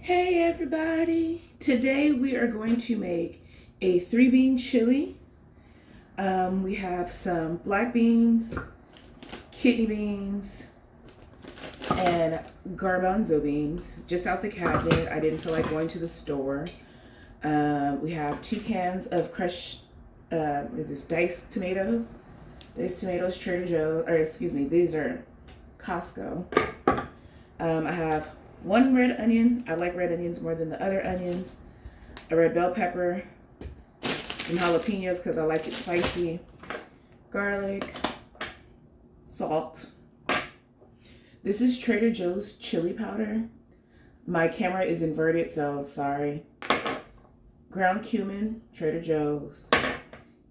Hey everybody! Today we are going to make a 3-bean chili. We have some black beans, kidney beans, and garbanzo beans just out the cabinet. I didn't feel like going to the store. We have 2 cans of crushed diced tomatoes. Diced tomatoes, Trader Joe's, or excuse me, these are Costco. I have 1 red onion. I like red onions more than the other onions. A red bell pepper. Some jalapenos because I like it spicy. Garlic. Salt. This is Trader Joe's chili powder. My camera is inverted, so sorry. Ground cumin, Trader Joe's.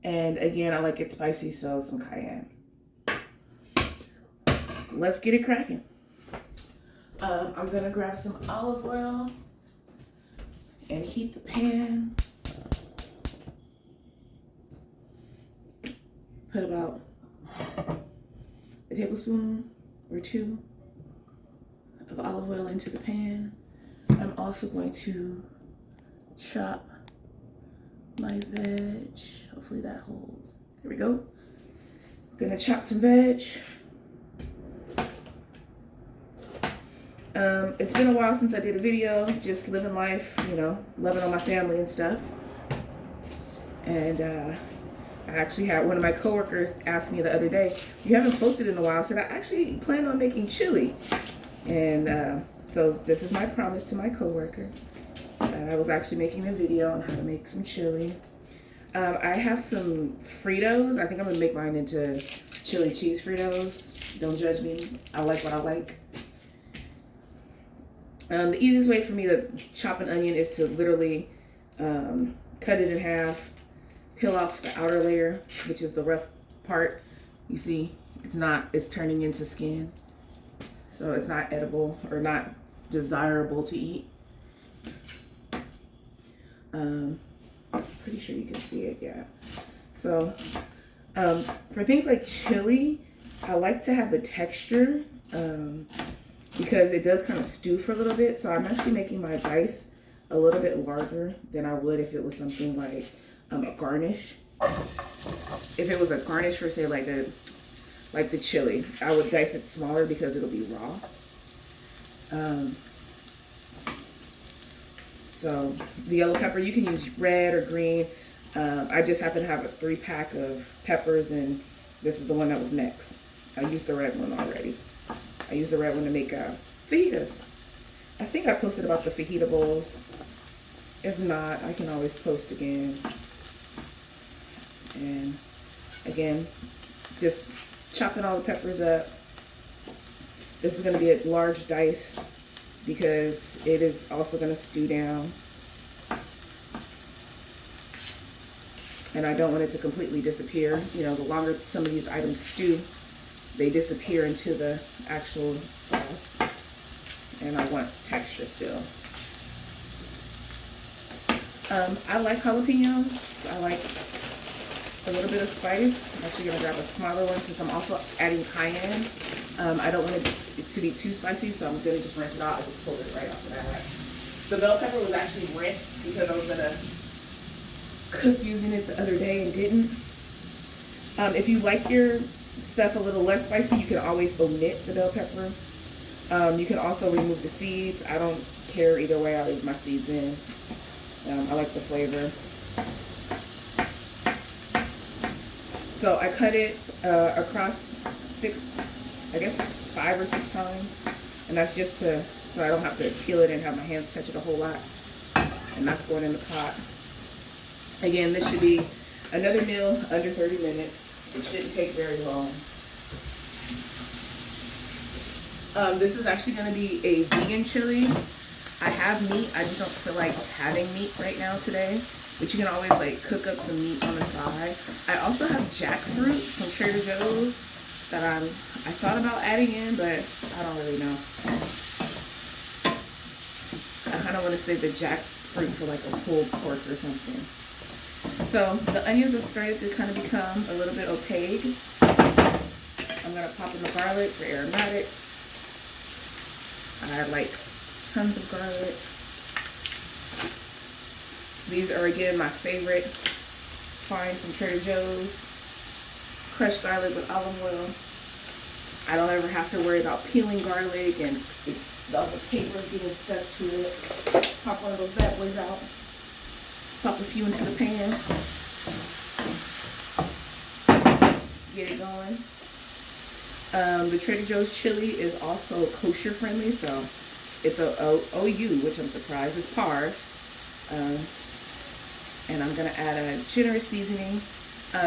And again, I like it spicy, so some cayenne. Let's get it cracking. I'm gonna grab some olive oil and heat the pan. Put about a tablespoon or 2 of olive oil into the pan. I'm also going to chop my veg. Hopefully that holds. There we go. I'm gonna chop some veg. It's been a while since I did a video, just living life, loving on my family and stuff. And I actually had one of my coworkers ask me the other day, "You haven't posted in a while." I said, "I actually plan on making chili." And so this is my promise to my coworker. I was actually making a video on how to make some chili. I have some Fritos. I think I'm gonna make mine into chili cheese Fritos. Don't judge me. I like what I like. The easiest way for me to chop an onion is to literally cut it in half, peel off the outer layer, which is the rough part. You see, it's turning into skin. So it's not edible or not desirable to eat. Pretty sure you can see it, yeah. So for things like chili, I like to have the texture. Because it does kind of stew for a little bit. So I'm actually making my dice a little bit larger than I would if it was something like a garnish. If it was a garnish for, say, like the chili, I would dice it smaller because it'll be raw. So the yellow pepper, you can use red or green. I just happen to have a 3-pack of peppers, and this is the one that was next. I used the red one already. I use the red one to make fajitas. I think I posted about the fajita bowls. If not, I can always post again. And again, just chopping all the peppers up. This is going to be a large dice because it is also going to stew down. And I don't want it to completely disappear. The longer some of these items stew, they disappear into the actual sauce, and I want texture still. I like jalapenos. I like a little bit of spice. I'm actually gonna grab a smaller one since I'm also adding cayenne. I don't want it to be too spicy, so I'm gonna just rinse it out. I just pulled it right off the bat. The bell pepper was actually rinsed because I was gonna cook using it the other day and didn't. If you like your stuff a little less spicy, you can always omit the bell pepper. You can also remove the seeds. I don't care either way. I leave my seeds in. I like the flavor. So I cut it across 5 or 6 times, and that's just so I don't have to peel it and have my hands touch it a whole lot. And that's going in the pot. Again, this should be another meal under 30 minutes. It shouldn't take very long. This is actually going to be a vegan chili. I have meat. I just don't feel like having meat right now today. But you can always cook up some meat on the side. I also have jackfruit from Trader Joe's that I thought about adding in, but I don't really know. I kind of want to save the jackfruit for like a pulled pork or something. So the onions have started to kind of become a little bit opaque. I'm going to pop in the garlic for aromatics. I like tons of garlic. These are again my favorite find from Trader Joe's. Crushed garlic with olive oil. I don't ever have to worry about peeling garlic and it's all the paper getting stuck to it. Pop one of those bad boys out. Pop a few into the pan. Get it going. The Trader Joe's chili is also kosher friendly, so it's a OU, which I'm surprised is par. And I'm gonna add a generous seasoning.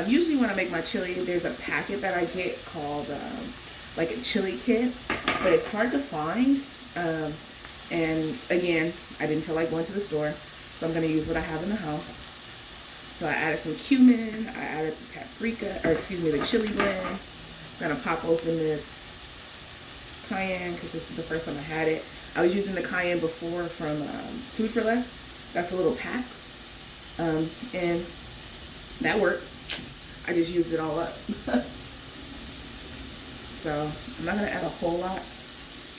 Usually when I make my chili, there's a packet that I get called like a chili kit, but it's hard to find. And again, I didn't feel like going to the store, so I'm gonna use what I have in the house. So I added some cumin, I added the paprika, or excuse me, the chili blend. I'm gonna pop open this cayenne because this is the first time I had it. I was using the cayenne before from Food 4 Less. That's a little packs, and that works. I just used it all up. So I'm not gonna add a whole lot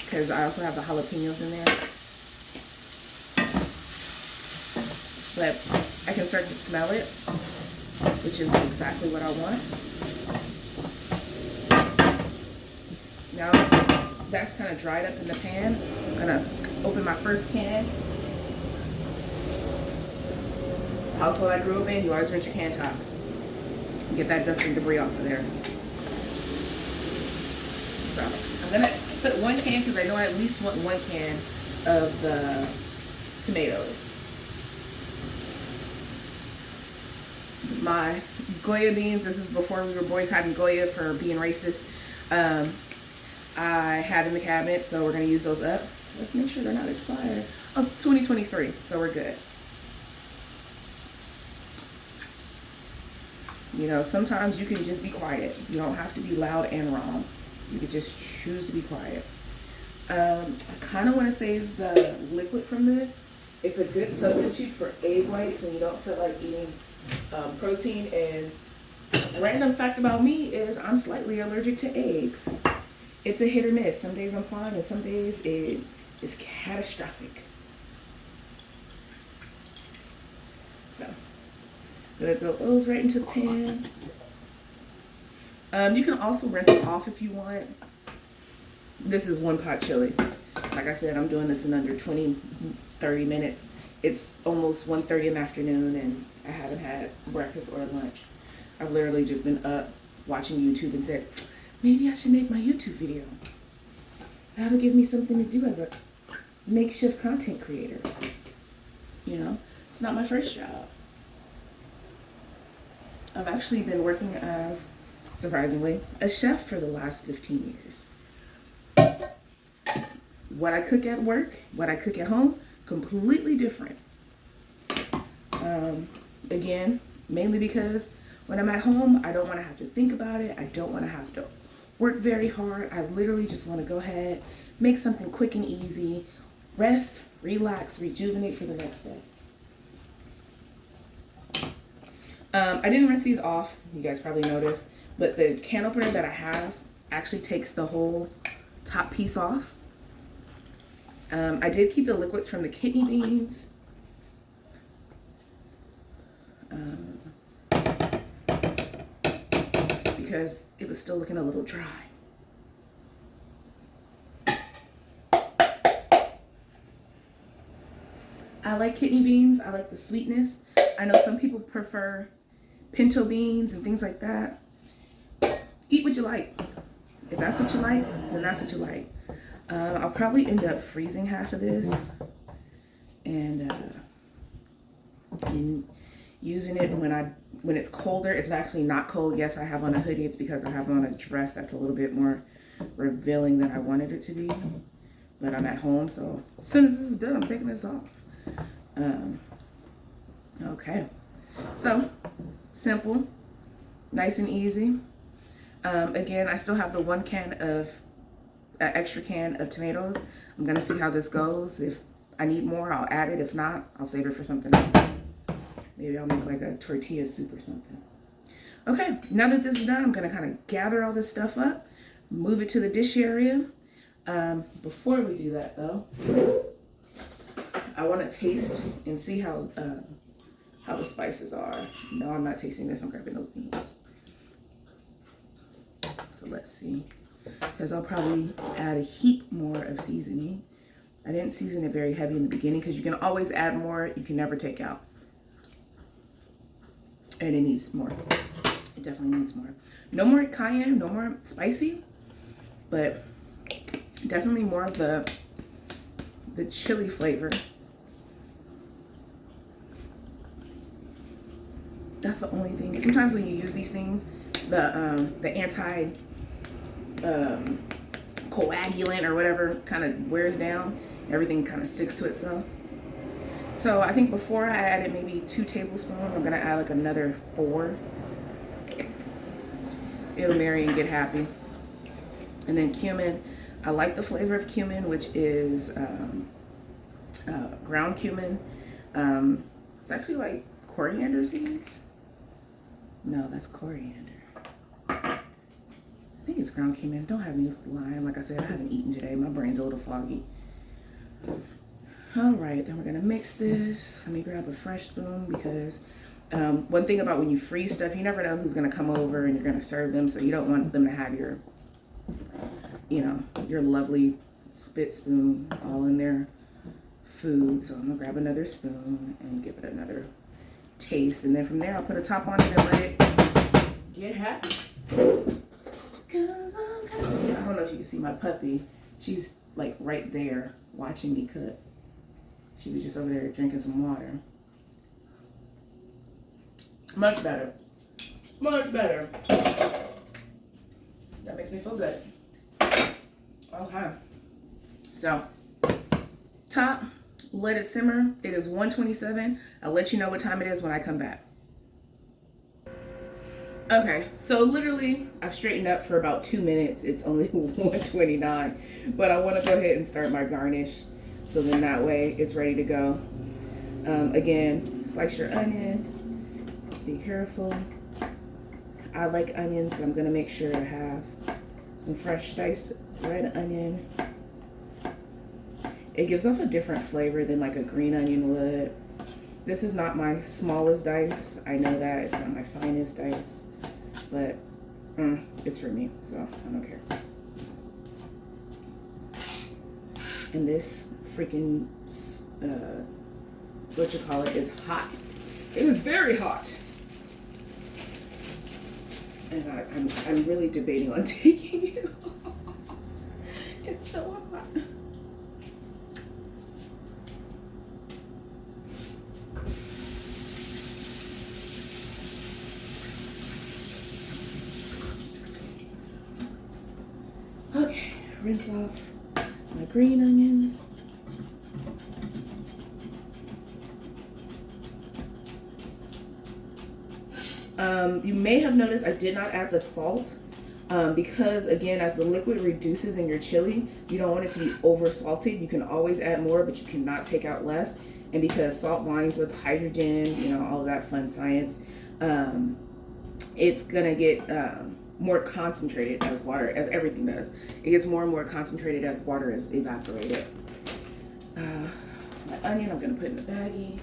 because I also have the jalapenos in there. But I can start to smell it, which is exactly what I want. Now that's kind of dried up in the pan. I'm gonna open my first can. The household I grew up in, you always rinse your can tops. Get that dust and debris off of there. So I'm gonna put one can because I know I at least want one can of the tomatoes. My Goya beans, this is before we were boycotting Goya for being racist. I had in the cabinet, so we're gonna use those up. Let's make sure they're not expired. Oh, 2023, so we're good. You know, sometimes you can just be quiet. You don't have to be loud and wrong. You can just choose to be quiet. I kind of want to save the liquid from this. It's a good substitute for egg whites when you don't feel like eating protein. And a random fact about me is I'm slightly allergic to eggs. It's a hit or miss. Some days I'm fine and some days it is catastrophic. So I'm gonna throw those right into the pan. You can also rinse it off if you want. This is one pot chili. Like I said, I'm doing this in under 20-30 minutes. It's almost 1:30 in the afternoon and I haven't had breakfast or lunch. I've literally just been up watching YouTube and said, maybe I should make my YouTube video. That'll give me something to do as a makeshift content creator. You know, it's not my first job. I've actually been working as, surprisingly, a chef for the last 15 years. What I cook at work, what I cook at home, completely different. Again, mainly because when I'm at home, I don't want to have to think about it. I don't want to have to work very hard. I literally just want to go ahead, make something quick and easy, rest, relax, rejuvenate for the next day. I didn't rinse these off, you guys probably noticed, but the can opener that I have actually takes the whole top piece off. I did keep the liquids from the kidney beans. Because it was still looking a little dry. I like kidney beans. I like the sweetness. I know some people prefer pinto beans and things like that. Eat what you like. If that's what you like, then that's what you like. I'll probably end up freezing half of this and using it when it's colder. It's actually not cold. Yes, I have on a hoodie. It's because I have on a dress that's a little bit more revealing than I wanted it to be. But I'm at home, so as soon as this is done, I'm taking this off. Okay, so simple, nice and easy. Again, I still have the one can of extra can of tomatoes. I'm gonna see how this goes. If I need more, I'll add it. If not, I'll save it for something else. Maybe I'll make like a tortilla soup or something. Okay, now that this is done, I'm gonna kind of gather all this stuff up, move it to the dish area. Before we do that though, I want to taste and see how how the spices are. No, I'm not tasting this. I'm grabbing those beans. So let's see. Because I'll probably add a heap more of seasoning. I didn't season it very heavy in the beginning because you can always add more. You can never take out. And it needs more. It definitely needs more. No more cayenne, no more spicy, but definitely more of the chili flavor. That's the only thing. Sometimes when you use these things, the anti coagulant or whatever kind of wears down. Everything kind of sticks to itself. So I think before I added maybe 2 tablespoons, I'm gonna add like another 4. It'll marry and get happy. And then cumin. I like the flavor of cumin, which is ground cumin. It's actually like coriander seeds. No, that's coriander. I think it's ground cumin. Don't have me lying. Like I said, I haven't eaten today. My brain's a little foggy. All right, then we're gonna mix this. Let me grab a fresh spoon because one thing about when you freeze stuff, you never know who's gonna come over and you're gonna serve them, so you don't want them to have your, you know, your lovely spit spoon all in their food. So I'm gonna grab another spoon and give it another taste, and then from there I'll put a top on it and let it get happy. Cause I'm happy. I don't know if you can see my puppy. She's like right there watching me cook. She was just over there drinking some water. Much better. Much better. That makes me feel good. Okay. So, top, let it simmer. It is 1:27. I'll let you know what time it is when I come back. Okay, so literally, I've straightened up for about 2 minutes. It's only 1:29, but I want to go ahead and start my garnish. So then that way it's ready to go. Again, slice your onion. Be careful. I like onions, so I'm gonna make sure to have some fresh diced red onion. It gives off a different flavor than like a green onion would. This is not my smallest dice. I know that it's not my finest dice, but it's for me, so I don't care. And this freaking what you call it is hot. It is very hot, and I'm really debating on taking it off. It's so hot. Okay, rinse off my green onions. You may have noticed I did not add the salt because, again, as the liquid reduces in your chili, you don't want it to be over salted. You can always add more, but you cannot take out less. And because salt binds with hydrogen, you know, all of that fun science, it's gonna get more concentrated as water, as everything does. It gets more and more concentrated as water is evaporated. My onion, I'm gonna put in the baggie.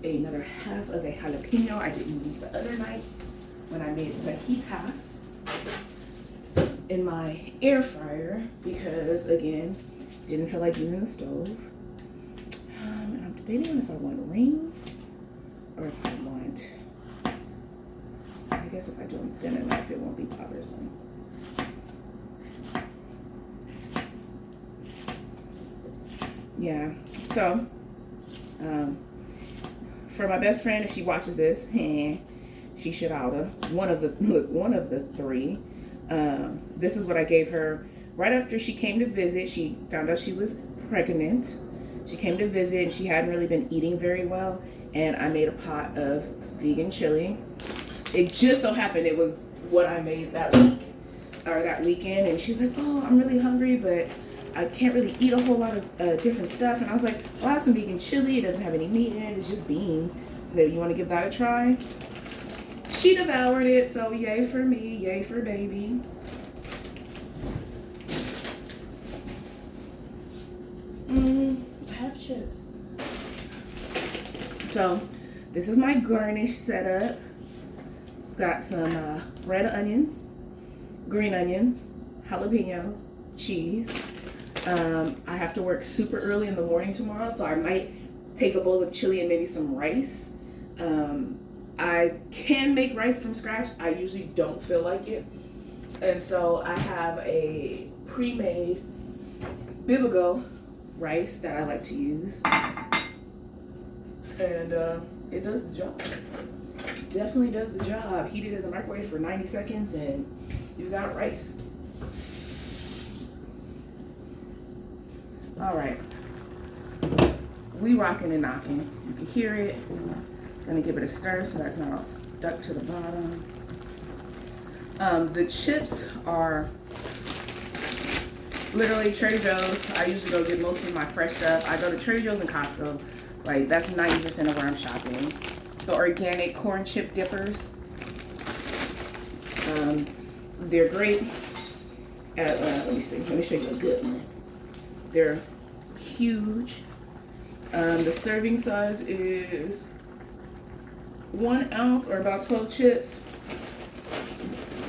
Another half of a jalapeno I didn't use the other night when I made fajitas in my air fryer because, again, didn't feel like using the stove. And I'm debating on if I want rings or if I want, I guess if I do them thin enough it won't be bothersome. Yeah, so for my best friend, if she watches this, she should oughta. One of the 3. This is what I gave her right after she came to visit. She found out she was pregnant. She came to visit and she hadn't really been eating very well. And I made a pot of vegan chili. It just so happened it was what I made that week or that weekend. And she's like, "Oh, I'm really hungry, but I can't really eat a whole lot of different stuff." And I was like, "Well, I have some vegan chili. It doesn't have any meat in it. It's just beans. So you want to give that a try?" She devoured it, so yay for me, yay for baby. chips. So this is my garnish setup. Got some red onions, green onions, jalapenos, cheese. I have to work super early in the morning tomorrow, so I might take a bowl of chili and maybe some rice. I can make rice from scratch. I usually don't feel like it. And so I have a pre-made Bibigo rice that I like to use. And it does the job. Definitely does the job. Heat it in the microwave for 90 seconds and you've got rice. All right. We rocking and knocking. You can hear it. Gonna give it a stir so that's not all stuck to the bottom. The chips are literally Trader Joe's. I usually go get most of my fresh stuff. I go to Trader Joe's and Costco. Like, that's 90% of where I'm shopping. The organic corn chip dippers. They're great. Let me see. Let me show you a good one. They're huge. The serving size is 1 ounce or about 12 chips.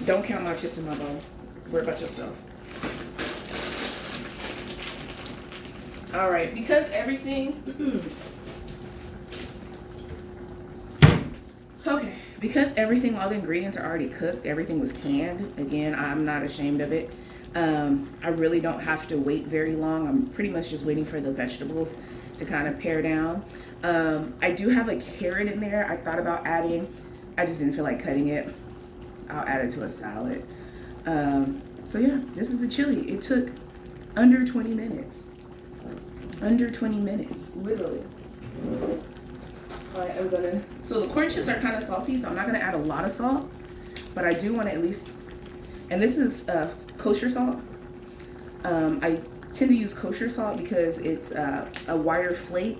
Don't count my chips in my bowl. Worry about yourself. All right, because everything, all the ingredients are already cooked, everything was canned. Again, I'm not ashamed of it. I really don't have to wait very long. I'm pretty much just waiting for the vegetables to kind of pare down. I do have a carrot in there. I thought about adding, I just didn't feel like cutting it. I'll add it to a salad. So yeah, this is the chili. It took under 20 minutes. Under 20 minutes, literally. All right, so the corn chips are kind of salty, so I'm not gonna add a lot of salt, but I do want to at least, and this is kosher salt. I tend to use kosher salt because it's a wire flake,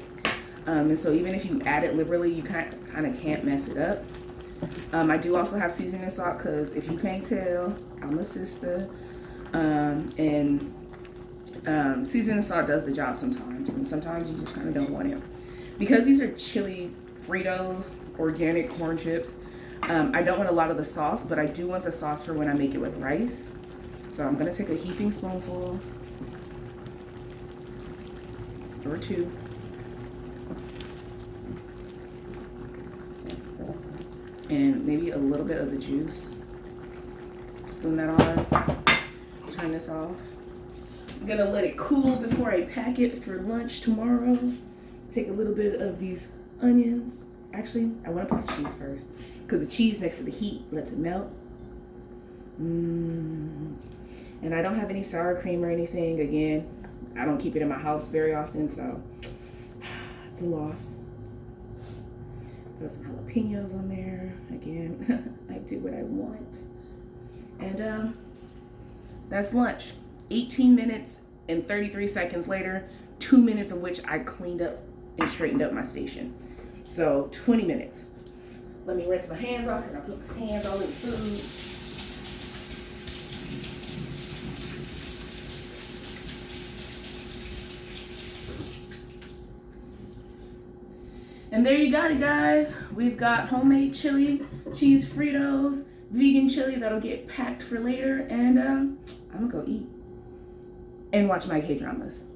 and so even if you add it liberally, you kind of can't mess it up. I do also have seasoning salt because if you can't tell, I'm a sister, and seasoning salt does the job sometimes, and sometimes you just kind of don't want it. Because these are chili Fritos, organic corn chips, I don't want a lot of the sauce, but I do want the sauce for when I make it with rice. So I'm gonna take a heaping spoonful or two. And maybe a little bit of the juice. Spoon that on, turn this off. I'm gonna let it cool before I pack it for lunch tomorrow. Take a little bit of these onions. Actually, I wanna put the cheese first because the cheese next to the heat lets it melt. And I don't have any sour cream or anything. Again, I don't keep it in my house very often, so it's a loss. Throw some jalapenos on there. Again, I do what I want. And that's lunch. 18 minutes and 33 seconds later, 2 minutes of which I cleaned up and straightened up my station. So 20 minutes. Let me rinse my hands off because I put my hands all in the food. And there you got it, guys. We've got homemade chili, cheese Fritos, vegan chili that'll get packed for later, and I'm gonna go eat and watch my K-dramas.